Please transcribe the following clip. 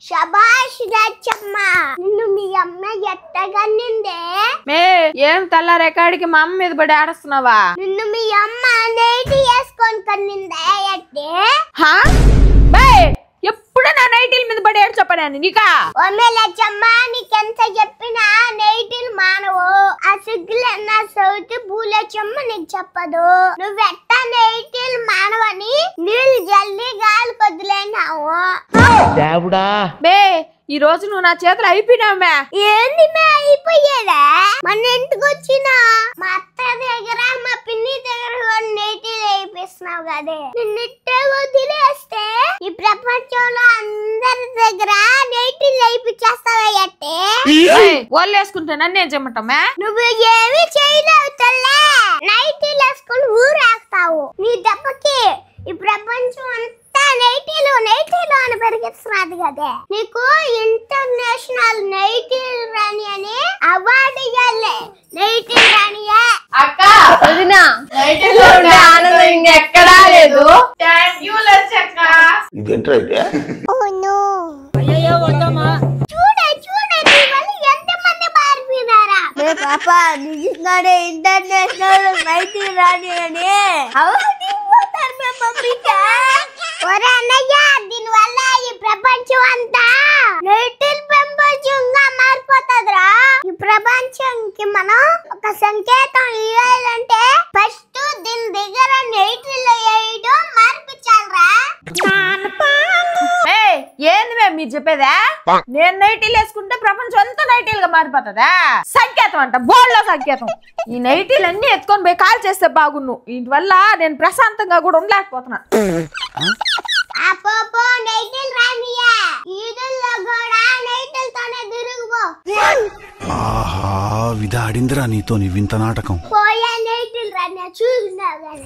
శబాష్ రాచమ్మ, నిన్ను మీ అమ్మ ఎట్టగన్నిందే? మే ఏం తెల్లారెకాడికి మా అమ్మ మీద పడి ఆడుస్తున్నావా? నిన్ను మీ అమ్మ నైటీ వేసుకొని కన్నిందే ఎట్టే? ఎప్పుడు నా నైటీల మీద పడి ఏడు చెప్పాను నీకా? ఓమేలచ్చమ్మ, నీకెంత చెప్పినా నైటీలు మానవు. ఆ సిగ్గులన్న సౌతి పూలచ్చమ్మ నీకు చెప్పదు. నువ్వెట్ట నైటీలు మానవని నీళ్ళు జల్లి గాలి కొద్దులేనావు. బే ఈ రోజు నువ్వు నా చేతులు అయిపోయినావే. ఏంది మే అయిపోయేదా? మన ఇంటికి వచ్చినా మా అత్త దగ్గర మా పిన్ని దగ్గర నైటీలు వేయిస్తున్నావు కదే. నిన్నిట్టే వదిలేస్తే ఈ ప్రపంచంలో అందరి దగ్గర నైటీలు వేయిపించేస్తావా ఎట్టే? వాళ్ళు వేసుకుంటే నన్ను ఏం చేయమంటావా? నువ్వు ఏమి చేయలేవు తల్లే. నైటీలు వేసుకుని ఊరేస్తావు. నీ దెబ్బకి ఈ ప్రపంచం అంతా నైటీలు నైటీలు అని పెరిగిస్తున్నది కదే. నీకు ఇంటర్నేషనల్ నైటీలు రాణి అని అవార్డు ఇవ్వాలి. నైటీలు రాణియే. అక్క వదినా, నైటీలో ఉండే ఆనందం ఇంకెక్కడా లేదు. థాంక్ యూ లచ్చక్క. ఇదేంట్రా అయితే? చూడే నీ వల్ల ఎంతమంది మారిపోయినారా? పాపా నిజంగానే ఇంటర్నేషనల్ నైటీ రాణి అని అవార్డు ఇవ్వతారు మా మమ్మీకి. ఒరే అన్నయ్య, దీనివల్ల ఈ ప్రపంచం అంతా నైటీల ప్రపంచంగా మారిపోతుందిరా. ఈ ప్రపంచానికి మనం ఒక సంకేతం ఇవ్వాలంటే ఫస్ట్ దీని దగ్గర నైటీలు వేయడం మార్పించాలరా. ఏంది మేము మీరు చెప్పేదా? నేను నైటీలు వేసుకుంటే ప్రపంచం అంతా నైటీలుగా మారిపోతుందా? సంకేతం అంట, బోర్డులో సంకేతం. ఈ నైటీలు అన్ని ఎత్తుకొని పోయి కాల్ చేస్తే బాగున్ను. వీటి వల్ల నేను ప్రశాంతంగా కూడా ఉండలేకపోతున్నా. నైటీలు రానియా, ఈదుల్లో కూడా నైటీలతోనే తిరుగుబో. ఆహా, విధాడిందిరా నీతో నీ వింత నాటకం. పోయే నైటీలు రానియా చూసినావు కానీ.